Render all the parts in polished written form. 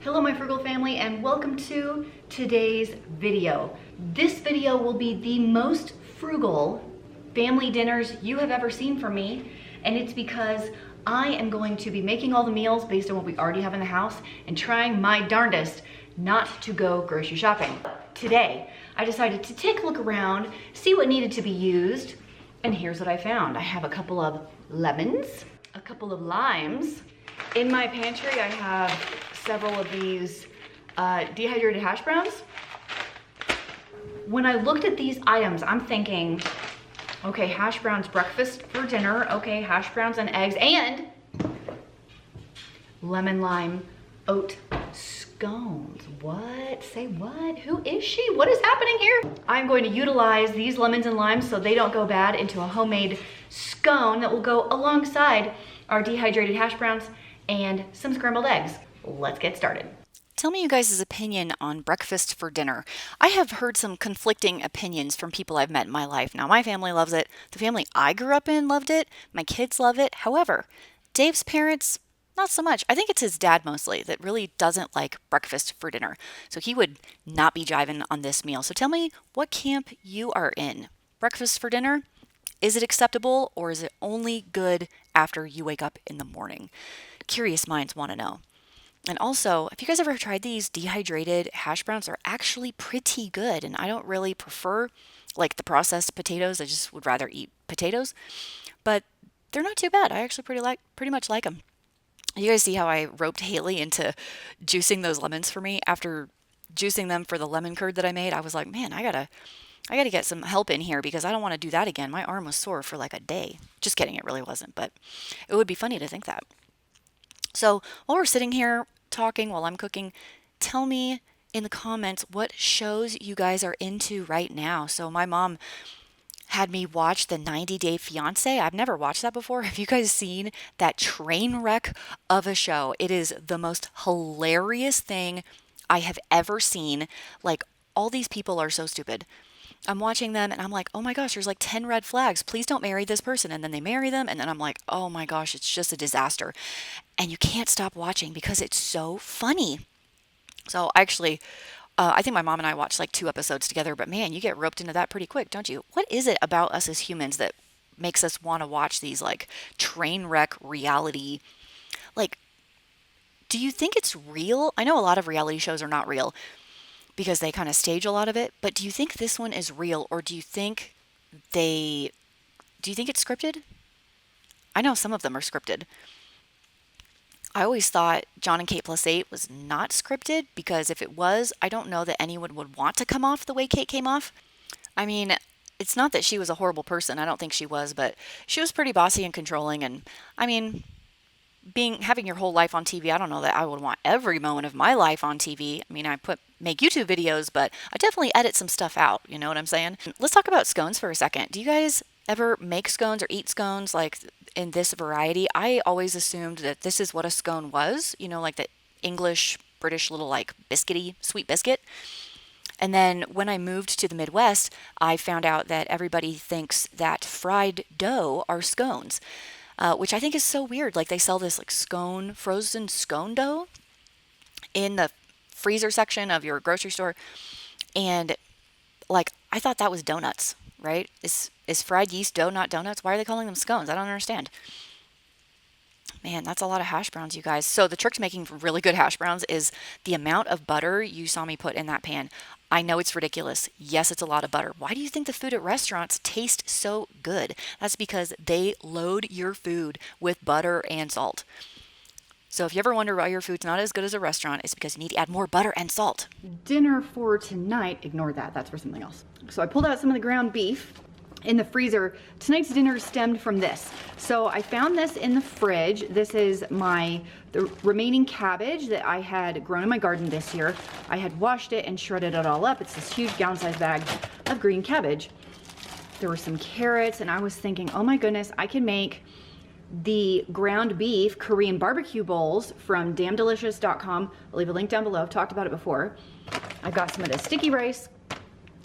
Hello my Frugal family and welcome to today's video. This video will be the most frugal family dinners you have ever seen from me, and it's because I am going to be making all the meals based on what we already have in the house and trying my darndest not to go grocery shopping. Today, I decided to take a look around, see what needed to be used, and here's what I found. I have a couple of lemons, a couple of limes. In my pantry, I have several of these dehydrated hash browns. When I looked at these items, I'm thinking, okay, hash browns breakfast for dinner, okay, hash browns and eggs, and lemon lime oat scones. What? Say what? Who is she? What is happening here? I'm going to utilize these lemons and limes so they don't go bad into a homemade scone that will go alongside our dehydrated hash browns and some scrambled eggs. Let's get started. Tell me you guys' opinion on breakfast for dinner. I have heard some conflicting opinions from people I've met in my life. Now, my family loves it. The family I grew up in loved it. My kids love it. However, Dave's parents, not so much. I think it's his dad mostly that really doesn't like breakfast for dinner. So he would not be jiving on this meal. So tell me what camp you are in. Breakfast for dinner? Is it acceptable, or is it only good after you wake up in the morning? Curious minds want to know. And also, have you guys ever tried these dehydrated hash browns? They're actually pretty good, and I don't really prefer like the processed potatoes. I just would rather eat potatoes, but they're not too bad. I actually pretty much like them. You guys see how I roped Haley into juicing those lemons for me? After juicing them for the lemon curd that I made, I was like, man, I gotta get some help in here because I don't want to do that again. My arm was sore for like a day. Just kidding, it really wasn't, but it would be funny to think that. So while we're sitting here talking while I'm cooking, tell me in the comments what shows you guys are into right now. So my mom had me watch the 90 Day Fiancé. I've never watched that before. Have you guys seen that train wreck of a show? It is the most hilarious thing I have ever seen. Like, all these people are so stupid. I'm watching them and I'm like, oh my gosh, there's like 10 red flags. Please don't marry this person. And then they marry them. And then I'm like, oh my gosh, it's just a disaster. And you can't stop watching because it's so funny. So actually, I think my mom and I watched like 2 episodes together, but man, you get roped into that pretty quick, don't you? What is it about us as humans that makes us want to watch these like train wreck reality? Like, do you think it's real? I know a lot of reality shows are not real because they kind of stage a lot of it, but do you think this one is real, or do you think it's scripted? I know some of them are scripted. I always thought John and Kate +8 was not scripted, because if it was, I don't know that anyone would want to come off the way Kate came off. I mean, it's not that she was a horrible person. I don't think she was, but she was pretty bossy and controlling. And I mean, having your whole life on TV, I don't know that I would want every moment of my life on TV. I mean, I make YouTube videos, but I definitely edit some stuff out. You know what I'm saying? Let's talk about scones for a second. Do you guys ever make scones or eat scones like in this variety? I always assumed that this is what a scone was, you know, like the English, British little like biscuity sweet biscuit. And then when I moved to the Midwest, I found out that everybody thinks that fried dough are scones, which I think is so weird. Like, they sell this like frozen scone dough in the freezer section of your grocery store. And like, I thought that was donuts, right? Is fried yeast dough not donuts? Why are they calling them scones? I don't understand. Man, that's a lot of hash browns, you guys. So the trick to making really good hash browns is the amount of butter you saw me put in that pan. I know it's ridiculous. Yes, it's a lot of butter. Why do you think the food at restaurants tastes so good? That's because they load your food with butter and salt. So if you ever wonder why your food's not as good as a restaurant, it's because you need to add more butter and salt. Dinner for tonight, ignore that, that's for something else. So I pulled out some of the ground beef in the freezer. Tonight's dinner stemmed from this. So I found this in the fridge. This is the remaining cabbage that I had grown in my garden this year. I had washed it and shredded it all up. It's this huge gallon-sized bag of green cabbage. There were some carrots, and I was thinking, oh my goodness, I can make the ground beef Korean barbecue bowls from damndelicious.com. I'll leave a link down below. I've talked about it before. I've got some of the sticky rice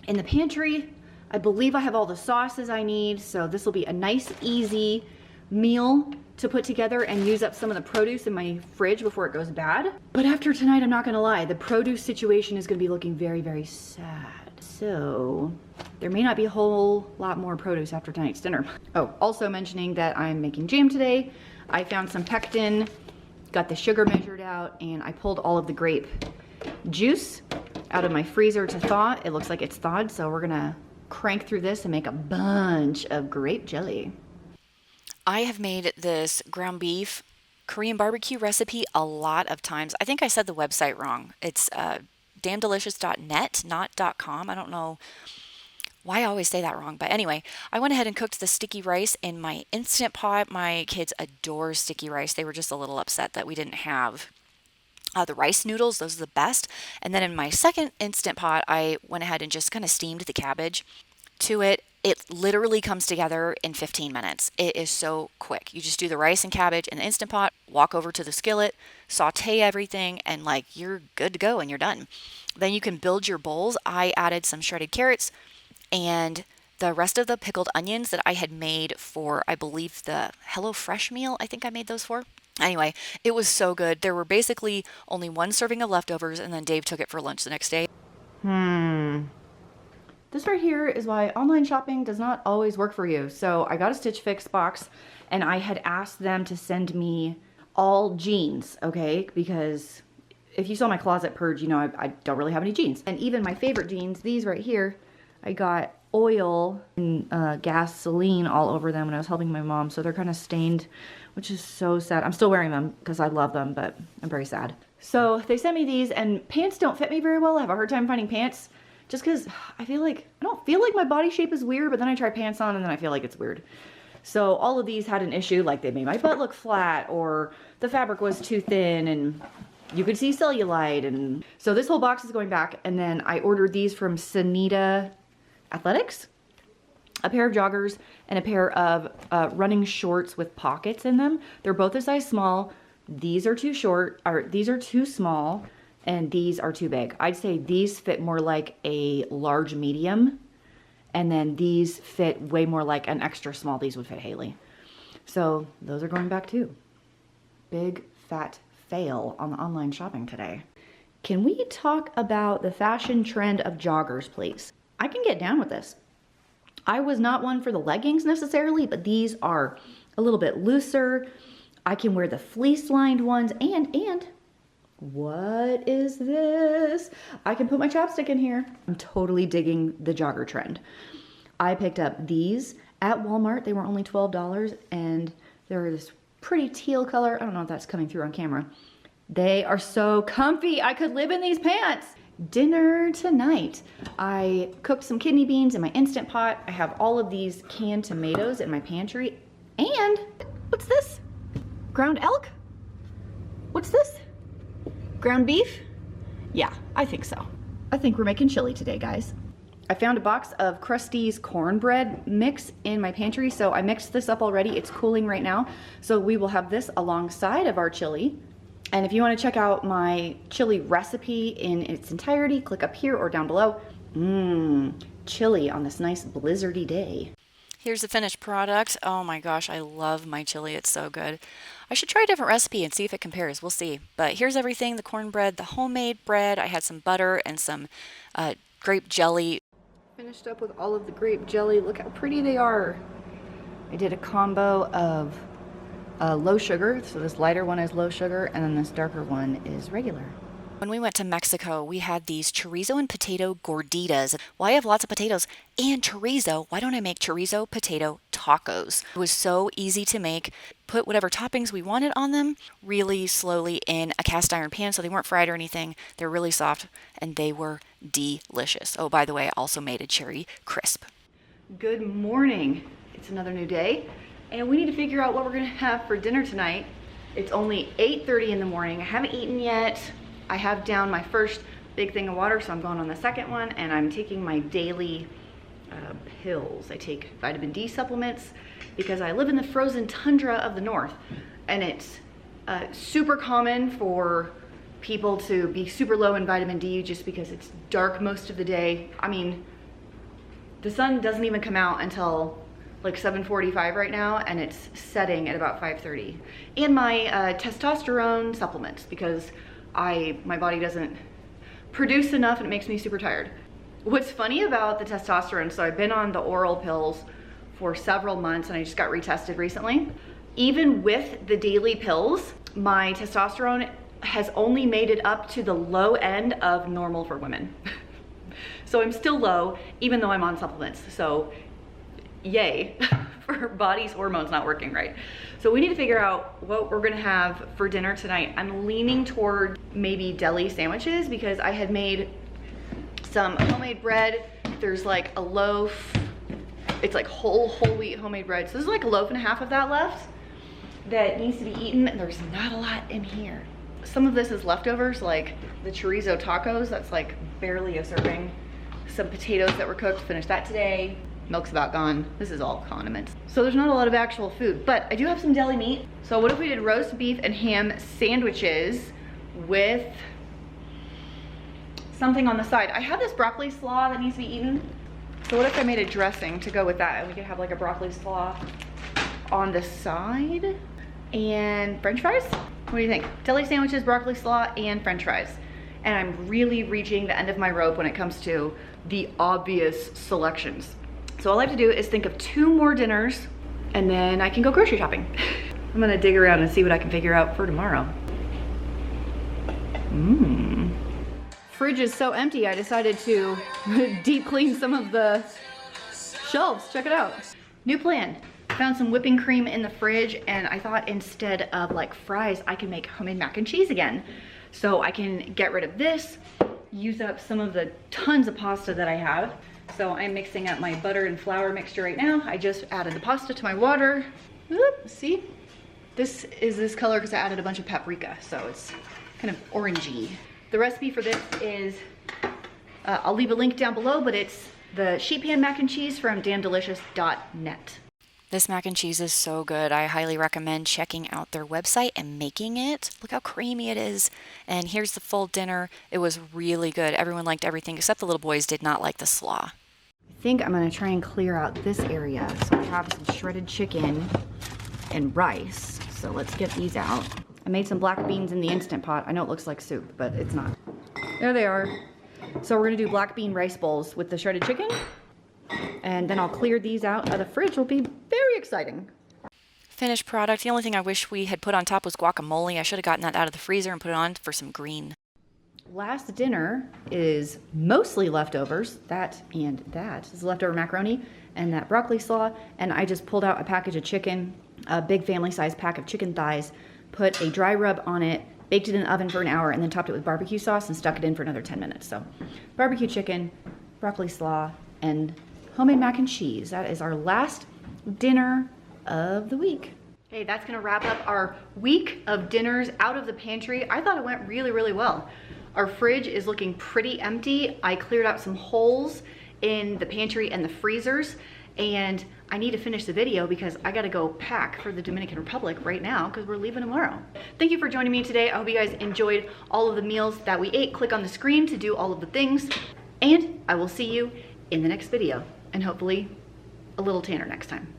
in the pantry. I believe I have all the sauces I need, so this will be a nice, easy meal to put together and use up some of the produce in my fridge before it goes bad. But after tonight, I'm not gonna lie, the produce situation is gonna be looking very, very sad. So there may not be a whole lot more produce after tonight's dinner. Oh, also mentioning that I'm making jam today. I found some pectin, got the sugar measured out, and I pulled all of the grape juice out of my freezer to thaw. It looks like it's thawed, so we're gonna crank through this and make a bunch of grape jelly. I have made this ground beef Korean barbecue recipe a lot of times. I think I said the website wrong. It's damndelicious.net, not .com. I don't know why I always say that wrong. But anyway, I went ahead and cooked the sticky rice in my Instant Pot. My kids adore sticky rice. They were just a little upset that we didn't have the rice noodles. Those are the best. And then in my second Instant Pot, I went ahead and just kind of steamed the cabbage to it. It literally comes together in 15 minutes. It is so quick. You just do the rice and cabbage in the Instant Pot, walk over to the skillet, saute everything, and like you're good to go and you're done. Then you can build your bowls. I added some shredded carrots and the rest of the pickled onions that I had made for, I believe, the HelloFresh meal. I think I made those for. Anyway, it was so good. There were basically only one serving of leftovers, and then Dave took it for lunch the next day. This right here is why online shopping does not always work for you. So I got a Stitch Fix box, and I had asked them to send me all jeans, okay? Because if you saw my closet purge, you know I don't really have any jeans. And even my favorite jeans, these right here, I got oil and gasoline all over them when I was helping my mom. So they're kind of stained, which is so sad. I'm still wearing them because I love them, but I'm very sad. So they sent me these, and pants don't fit me very well. I have a hard time finding pants. Just because I don't feel like my body shape is weird, but then I try pants on and then I feel like it's weird. So all of these had an issue, like they made my butt look flat, or the fabric was too thin and you could see cellulite. And so this whole box is going back. And then I ordered these from Sanita Athletics, a pair of joggers and a pair of running shorts with pockets in them. They're both a size small. These are too short, or these are too small. And these are too big. I'd say these fit more like a large medium. And then these fit way more like an extra small. These would fit Haley. So those are going back too. Big fat fail on the online shopping today. Can we talk about the fashion trend of joggers, please? I can get down with this. I was not one for the leggings necessarily, but these are a little bit looser. I can wear the fleece lined ones, and what is this? I can put my chapstick in here. I'm totally digging the jogger trend. I picked up these at Walmart. They were only $12 and they're this pretty teal color. I don't know if that's coming through on camera. They are so comfy. I could live in these pants. Dinner tonight. I cooked some kidney beans in my Instant Pot. I have all of these canned tomatoes in my pantry. And what's this? Ground elk? What's this? Ground beef? Yeah, I think so. I think we're making chili today, guys. I found a box of Krusty's cornbread mix in my pantry, so I mixed this up already. It's cooling right now, so we will have this alongside of our chili. And if you want to check out my chili recipe in its entirety, click up here or down below. Chili on this nice blizzardy day. Here's the finished product. Oh my gosh, I love my chili. It's so good. I should try a different recipe and see if it compares. We'll see. But here's everything. The cornbread, the homemade bread. I had some butter and some grape jelly. Finished up with all of the grape jelly. Look how pretty they are. I did a combo of low sugar. So this lighter one is low sugar and then this darker one is regular. When we went to Mexico, we had these chorizo and potato gorditas. Well, I have lots of potatoes and chorizo. Why don't I make chorizo potato tacos? It was so easy to make. Put whatever toppings we wanted on them really slowly in a cast iron pan so they weren't fried or anything. They're really soft and they were delicious. Oh, by the way, I also made a cherry crisp. Good morning. It's another new day and we need to figure out what we're gonna have for dinner tonight. It's only 8:30 in the morning. I haven't eaten yet. I have down my first big thing of water, so I'm going on the second one, and I'm taking my daily pills. I take vitamin D supplements because I live in the frozen tundra of the north, and it's super common for people to be super low in vitamin D just because it's dark most of the day. I mean, the sun doesn't even come out until like 7:45 right now, and it's setting at about 5:30. And my testosterone supplements, because my body doesn't produce enough and it makes me super tired. What's funny about the testosterone, so I've been on the oral pills for several months and I just got retested recently. Even with the daily pills, my testosterone has only made it up to the low end of normal for women. So I'm still low, even though I'm on supplements. So yay for body's hormones not working right. So we need to figure out what we're gonna have for dinner tonight. I'm leaning toward maybe deli sandwiches because I had made some homemade bread. There's like a loaf, it's like whole wheat homemade bread. So there's like a loaf and a half of that left that needs to be eaten, and there's not a lot in here. Some of this is leftovers, like the chorizo tacos, that's like barely a serving. Some potatoes that were cooked, finished that today. Milk's about gone. This is all condiments. So there's not a lot of actual food, but I do have some deli meat. So what if we did roast beef and ham sandwiches with something on the side? I have this broccoli slaw that needs to be eaten. So what if I made a dressing to go with that, and we could have like a broccoli slaw on the side and French fries? What do you think? Deli sandwiches, broccoli slaw, and French fries. And I'm really reaching the end of my rope when it comes to the obvious selections. So all I have to do is think of 2 more dinners, and then I can go grocery shopping. I'm gonna dig around and see what I can figure out for tomorrow. Fridge is so empty, I decided to deep clean some of the shelves. Check it out. New plan. Found some whipping cream in the fridge, and I thought instead of like fries, I can make homemade mac and cheese again. So I can get rid of this, use up some of the tons of pasta that I have. So I'm mixing up my butter and flour mixture right now. I just added the pasta to my water. Oop, see? This is this color because I added a bunch of paprika, so it's kind of orangey. The recipe for this is, I'll leave a link down below, but it's the sheet pan mac and cheese from dandelicious.net. This mac and cheese is so good. I highly recommend checking out their website and making it. Look how creamy it is. And here's the full dinner. It was really good. Everyone liked everything except the little boys did not like the slaw. I think I'm gonna try and clear out this area. So I have some shredded chicken and rice. So let's get these out. I made some black beans in the Instant Pot. I know it looks like soup, but it's not. There they are. So we're gonna do black bean rice bowls with the shredded chicken. And then I'll clear these out of the fridge. Will be very exciting. Finished product. The only thing I wish we had put on top was guacamole. I should have gotten that out of the freezer and put it on for some green. Last dinner is mostly leftovers. That and that. This is leftover macaroni and that broccoli slaw. And I just pulled out a package of chicken, a big family size pack of chicken thighs, put a dry rub on it, baked it in the oven for an hour, and then topped it with barbecue sauce and stuck it in for another 10 minutes. So barbecue chicken, broccoli slaw, and homemade mac and cheese. That is our last dinner of the week. Hey, that's gonna wrap up our week of dinners out of the pantry. I thought it went really, really well. Our fridge is looking pretty empty. I cleared out some holes in the pantry and the freezers, and I need to finish the video because I gotta go pack for the Dominican Republic right now because we're leaving tomorrow. Thank you for joining me today. I hope you guys enjoyed all of the meals that we ate. Click on the screen to do all of the things, and I will see you in the next video, and hopefully a little tanner next time.